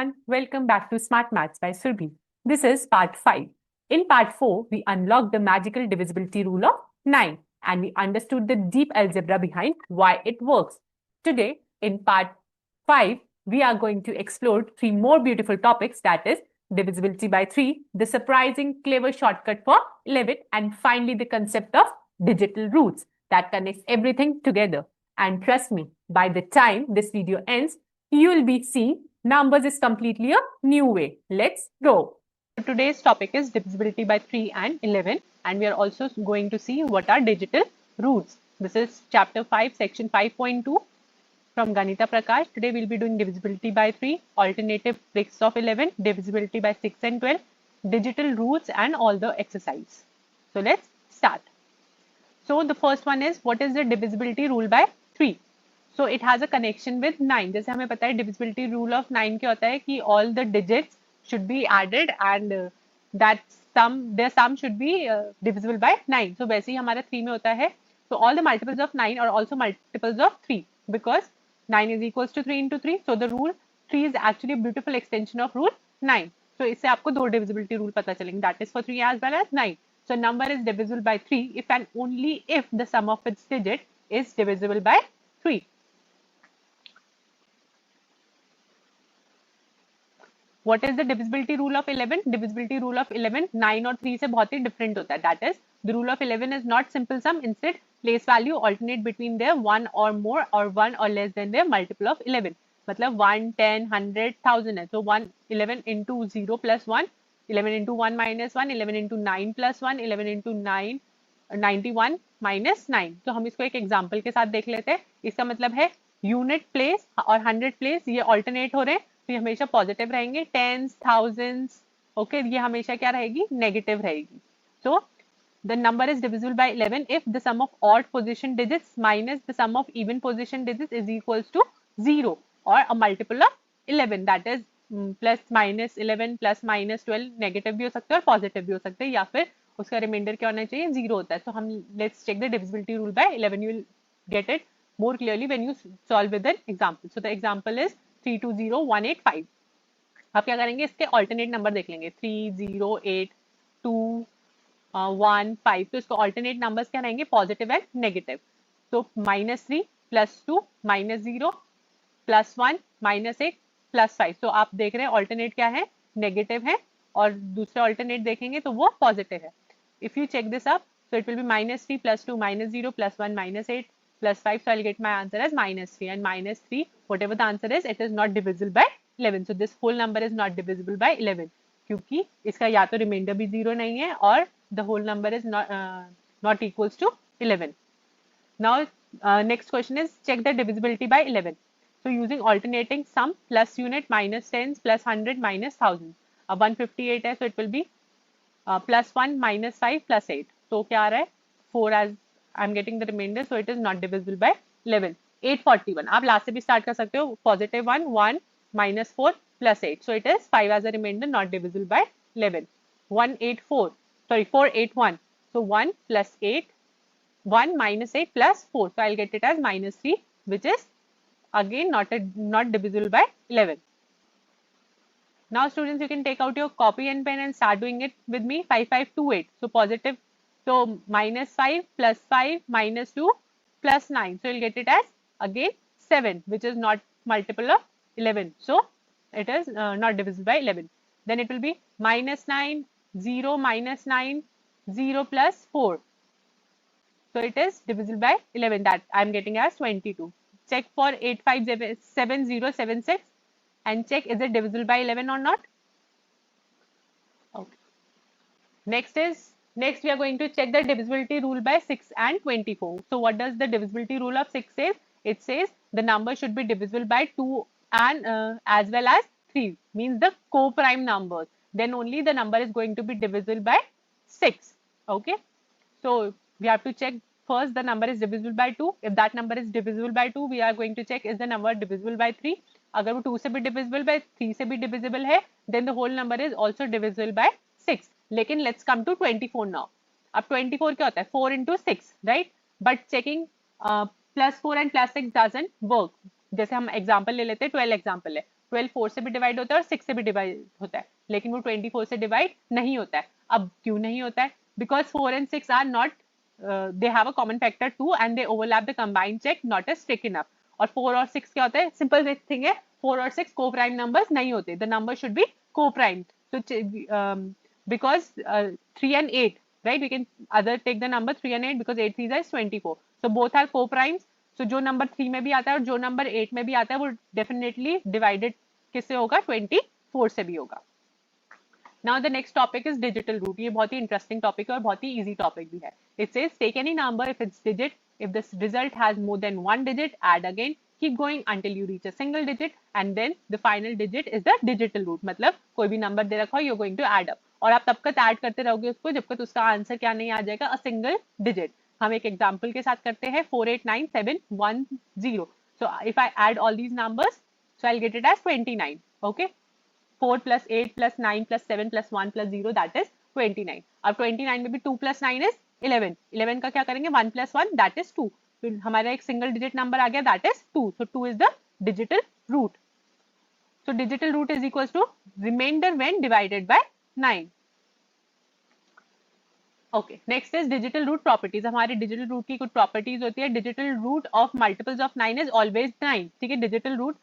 everyone, welcome back to Smart Maths by Surbhi. This is part 5. In part 4, we unlocked the magical divisibility rule of 9 and we understood the deep algebra behind why it works. Today, in part 5, we are going to explore 3 more beautiful topics, that is divisibility by 3, the surprising clever shortcut for 11, and finally the concept of digital roots that connects everything together. And trust me, by the time this video ends, you will be seeing numbers is completely a new way. Let's go. So today's topic is divisibility by 3 and 11, and we are also going to see what are digital roots. This is chapter 5, section 5.2 from Ganita Prakash. Today we'll be doing divisibility by 3, alternative tricks of 11, divisibility by 6 and 12, digital roots and all the exercise. So let's start. So the first one is, what is the divisibility rule by 3? So it has a connection with 9. जैसे हमें पता है divisibility rule of 9 क्या होता है कि all the digits should be added and that their sum should be divisible by 9. So वैसे ही हमारा 3 में होता है. So all the multiples of 9 are also multiples of 3 because 9 is equals to 3 into 3. So the rule 3 is actually a beautiful extension of rule 9. So इससे आपको दो divisibility rule पता चलेंगे. That is for 3 as well as 9. So number is divisible by 3 if and only if the sum of its digit is divisible by 3. What is the divisibility rule of 11? Divisibility rule of 11 9 और 3 से बहुत ही different होता है. That is, the rule of 11 is not simple sum. Instead, place value alternate between their 1 or more or 1 or less than their multiple of 11. मतलब 1, 10, 100, 1000 है. So 1, 11 into 0 plus 1, 11 into 1 minus 1, 11 into 9 plus 1, 11 into 9, 91 minus 9. तो हम इसको एक example के साथ देख लेते हैं. इसका मतलब है यूनिट प्लेस और 100 प्लेस ये ऑल्टरनेट हो रहे हैं, तो ये हमेशा पॉजिटिव रहेंगे. टेंस, थाउजेंड्स, ओके, ये हमेशा क्या रहेगी, नेगेटिव रहेगी. सो the number is divisible by 11 if the sum of odd position digits minus the sum of even position digits is equals to 0 or a multiple of 11. that is plus minus 11 plus minus 12 negative भी हो सकता है और positive भी हो सकता है, या फिर उसका रिमाइंडर क्या होना चाहिए, 0 होता है. तो हम let's check the divisibility rule by 11. You will get it more clearly when you solve with an example. So the example is 320185. आप क्या करेंगे, इसके alternate number देख लेंगे. 3082 1 5. तो इसको alternate numbers क्या रहेंगे, positive and negative. तो -3 +2 -0 +1 -8 +5. तो आप देख रहे हैं alternate क्या है, negative है, और दूसरे alternate देखेंगे तो वो positive है. If you check this up, so it will be -3 +2 -0 +1 -8 +5. So I'll get my answer as -3, and -3, whatever the answer is, it is not divisible by 11. So this whole number is not divisible by 11 क्योंकि इसका या तो reminder भी 0 नहीं है और the whole number is not equals to 11. Now next question is, check the divisibility by 11. So using alternating sum plus unit minus tens plus 100 minus 1000. अब 158 है, so it will be +1 -5 +8. तो क्या आ रहा है, 4 as I'm getting the remainder, so it is not divisible by 11. 841. आप last से भी start कर सकते हो. +1 1 -4 +8. So it is 5 as a remainder, not divisible by 11. 481. So 1 plus 8, 1 minus 8 plus 4. So I'll get it as -3, which is again not divisible by 11. Now students, you can take out your copy and pen and start doing it with me. 5528. So positive. So -5 +5 -2 +9. So you'll get it as again 7, which is not multiple of 11. So it is not divisible by 11. Then it will be -9 0 -9 0 plus 4. So it is divisible by 11. That I am getting as 22. Check for 857076 and check is it divisible by 11 or not. Okay. Next we are going to check the divisibility rule by 6 and 24. So what does the divisibility rule of 6 says? It says the number should be divisible by 2 and as well as 3, means the co-prime numbers. Then only the number is going to be divisible by 6. Okay. So we have to check first the number is divisible by 2. If that number is divisible by 2, we are going to check is the number divisible by 3. अगर वो 2 से भी divisible by 3 से भी divisible है, then the whole number is also divisible by 6. लेकिन let's come to 24 now. अब 24 क्या होता है, 4 into 6, right? But checking +4 and +6 doesn't work. जैसे हम example ले लेते हैं, 12 example है. 12 4 से भी डिवाइड होता है और 6 से भी डिवाइड होता है, लेकिन वो 24 से डिवाइड नहीं होता है। अब क्यों नहीं होता है? Because 4 and 6 are not, they have a common factor 2 and they overlap the combined check not as strict enough. और 4 और 6 क्या होता है? सिंपल थिंग है, 4 और 6 co-prime numbers नहीं होते. The number should be co-primed. So because 3 and 8, right? We can other take the number 3 and 8 because 8 3 is 24. So both are co-primes. So जो नंबर 3 में भी आता है और जो नंबर 8 में भी आता है वो डेफिनेटली डिवाइडेड किससे होगा? 24 से भी होगा. Now the next topic is digital root. ये बहुत ही interesting topic है और बहुत ही easy topic भी है. It says take any number if its digit, if the result has more than one digit, add again, keep going until you reach a single digit and then the final digit is the digital root. मतलब कोई भी number दे रखा हो, you're going to add up. और आप तब तक add करते रहोगे उसको जब तक उसका आंसर क्या नहीं आ जाएगा? A single digit. हम एक एग्जाम्पल के साथ करते हैं 489710. So if I add all these numbers, so I'll get it as 29. Okay. 4 plus 8 plus 9 plus 7 plus 1 plus 0 that is 29. अब 29 में भी 2 plus 9 is 11. 11 का क्या करेंगे? 1 plus 1 that is 2. फिर हमारा एक सिंगल डिजिट नंबर आ गया that is 2. So 2 is the digital root. So digital root is equals to remainder when divided by 9. Okay, next is digital root properties. हमारे digital root की कुछ properties होती है. Digital root of multiples of 9 is always 9. ठीक है, digital root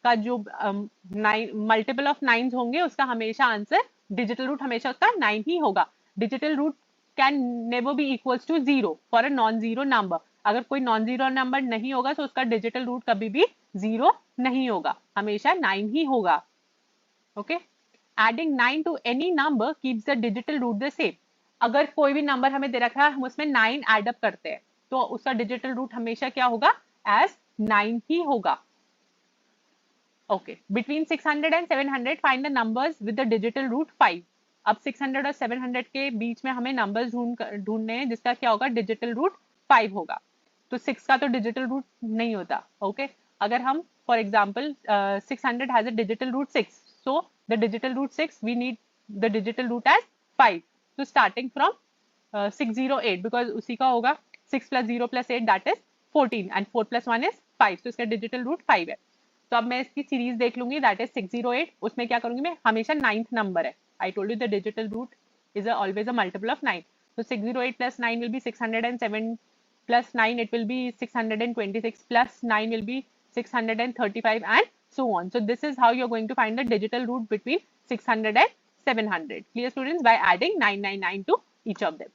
का जो multiple of 9 होंगे उसका हमेशा आंसर, डिजिटल रूट हमेशा उसका 9 ही होगा. Digital root can never be equals to 0 for a non zero number. अगर कोई नॉन जीरो नंबर नहीं होगा तो उसका डिजिटल रूट कभी भी 0 नहीं होगा, हमेशा 9 ही होगा. Okay, adding 9 to any number keeps the digital root the same. अगर कोई भी नंबर हमें दे रखा है, हम उसमें 9 एड अप करते हैं तो उसका डिजिटल रूट हमेशा क्या होगा? एज 9 ही होगा. Okay, between 600 and 700 find the numbers with the digital root 5. अब 600 और 700 के बीच में हमें नंबर्स ढूंढने हैं जिसका क्या होगा? डिजिटल रूट 5 होगा. तो 6 का तो डिजिटल रूट नहीं होता. ओके, अगर हम for example 600 has a digital root 6, so the digital root 6 we need the digital root as 5. तो स्टार्टिंग फ्रॉम 608 बिकॉज उसी का होगा 6 plus 0 plus 8 that is 14 and 4 plus 1 is 5. तो इसका डिजिटल रूट 5 है. तो अब मैं इसकी सीरीज देख लूंगी दैट इज 608. उसमें क्या करूंगी मैं? हमेशा 9th नंबर है. I told you the digital root is always a multiple of 9. तो 608 plus 9 will be 607 plus 9 it will be 626 plus 9 will be 635 and so on. So this is how you're going to find the digital root between 600 and 700. Clear students? By adding 999 to each of them.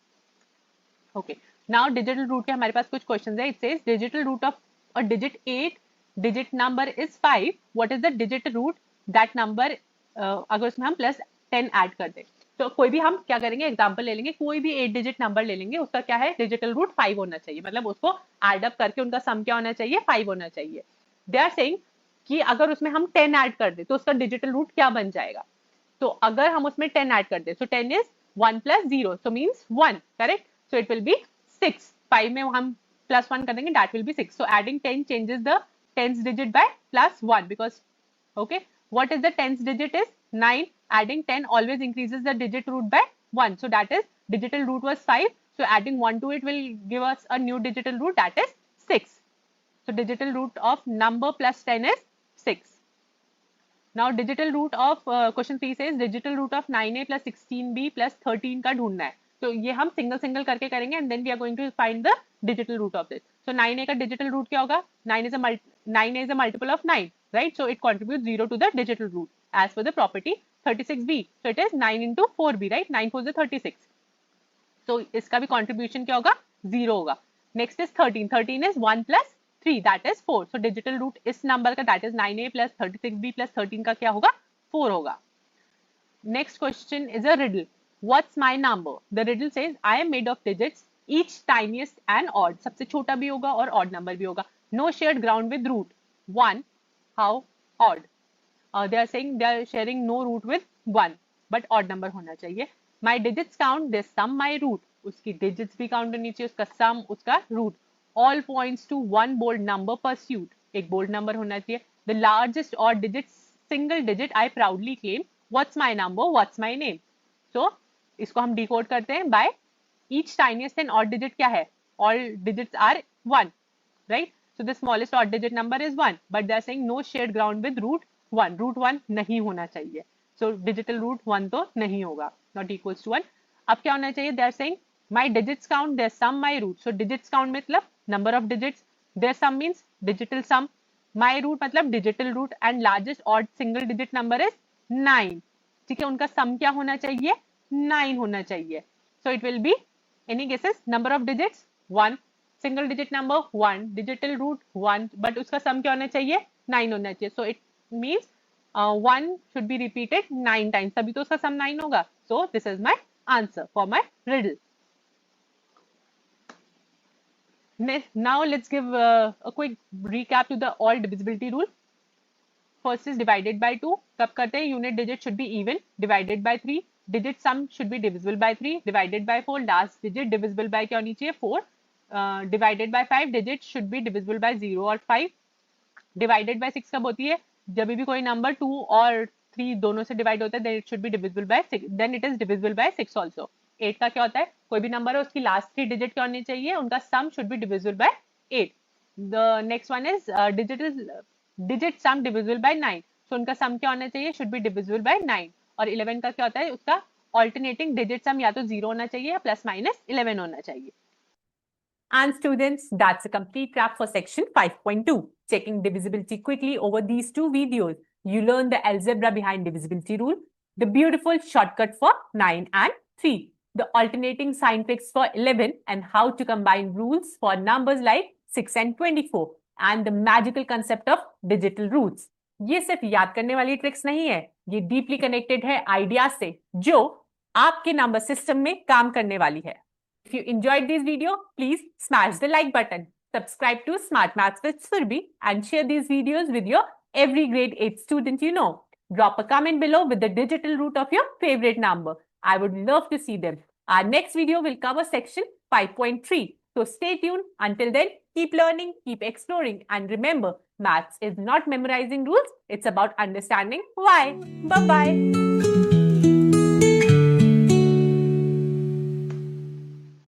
Okay. Now digital root के हमारे पास कुछ questions है. It says digital root of a digit 8 digit number is 5. What is the digit root that number? अगर उसमें हम plus 10 add कर दें तो कोई भी हम क्या करेंगे? एग्जाम्पल ले लेंगे, कोई भी 8 डिजिट नंबर ले लेंगे, उसका क्या है? डिजिटल रूट 5 होना चाहिए. मतलब उसको एड अप करके उनका सम क्या होना चाहिए? 5 होना चाहिए. दे आर सेइंग कि अगर उसमें हम 10 ऐड कर दे तो उसका डिजिटल रूट क्या बन जाएगा? तो अगर हम उसमें 10 ऐड कर दे तो 10 is 1 plus 0 so means 1. Correct? So it will B 6. 5 में हम प्लस 1 कर देंगे, that will be 6. So adding 10 changes the 10th digit by plus 1 because okay, what is the 10th digit is 9. Adding 10 always increases the digit root by 1. So that is digital root was 5. So adding 1 to it will give us a new digital root that is 6. So digital root of number plus 10 is 6. Now digital root of question 3 says digital root of 9a plus 16b plus 13 का ढूंढना है. तो ये हम single single करके करेंगे and then we are going to find the digital root of this. So 9a का digital root क्या होगा? 9a is a multiple of 9, right? So it contributes 0 to the digital root as per the property 36b. So it is 9 into 4b, right? 9 4 is 36. So इसका भी contribution क्या होगा? 0 होगा. Next is 13. 13 is 1 plus 3 that is 4. So digital root इस number का that is 9a plus 36b plus 13 का क्या होगा? 4 होगा. Next question is a riddle. What's my number? The riddle says I am made of digits, each tiniest and odd. सबसे छोटा भी होगा और odd number भी होगा. No shared ground with root. 1. How odd? They are saying they are sharing no root with 1, but odd number होना चाहिए. My digits count, they sum my root. उसकी digits भी count होनी चाहिए, उसका sum, उसका root. All points to one bold number pursued. एक bold number होना चाहिए. The largest odd digit, single digit I proudly claim. What's my number? What's my name? So इसको हम decode करते हैं by each tiniest and odd digit क्या है? All digits are 1, right? So the smallest odd digit number is 1, but they are saying no shared ground with root. 1, root 1 नहीं होना चाहिए, so digital root 1 तो नहीं होगा, नॉट इक्वल्स टू 1. अब क्या होना चाहिए, they are saying my digits count, their sum my root, so digits count मतलब number of digits, their sum means digital sum, my root मतलब digital root, and largest odd single digit number is 9. ठीक है, उनका sum क्या होना चाहिए, 9 होना चाहिए. So it will be any guesses, number of digits 1, single digit number 1, digital root 1, but उसका सम क्या होना चाहिए, 9 होना चाहिए. So it means 1 should be repeated 9 times, तभी तो उसका सम 9 होगा. So this is my answer for my riddle. Now let's give a quick recap to the all divisibility rule. First is divided by 2. कब करते हैं, unit digit should be even, divided by 3. Digit sum should be divisible by 3, divided by 4. Last digit divisible by क्या होनी चाहिए, 4. Divided by 5. Digit should be divisible by 0 और 5. Divided by 6 कब होती है, जब भी कोई number 2 और 3 दोनों से divide होता है, then it should be divisible by 6. Then it is divisible by 6 also. 8 का क्या होता है, कोई भी नंबर है उसकी लास्ट 3 डिजिट क्या होनी चाहिए, उनका sum should be divisible by 8. The next one is digit sum divisible by 9, so उनका सम क्या होना चाहिए, शुड बी डिविजिबल बाय 9. और 11 का क्या होता है, उसका ऑल्टरनेटिंग डिजिट सम या तो 0 होना चाहिए या प्लस माइनस 11 होना चाहिए. And students, that's a complete wrap for section 5.2. Checking divisibility quickly over these 2 videos. You learned the algebra behind divisibility rule, the beautiful shortcut for 9 and 3, the alternating sign tricks for 11, and how to combine rules for numbers like 6 and 24, and the magical concept of digital roots. ये सिर्फ याद करने वाली tricks नहीं है, ये deeply connected है ideas से जो आपके नंबर सिस्टम में काम करने वाली है. If you enjoyed this video, please smash the like button, subscribe to Smart Maths with Surbhi, and share these videos with your every grade 8 student you know. Drop a comment below with the digital root of your favorite number. I would love to see them. Our next video will cover section 5.3. So stay tuned. Until then, keep learning, keep exploring, and remember, maths is not memorizing rules, it's about understanding why. Bye-bye.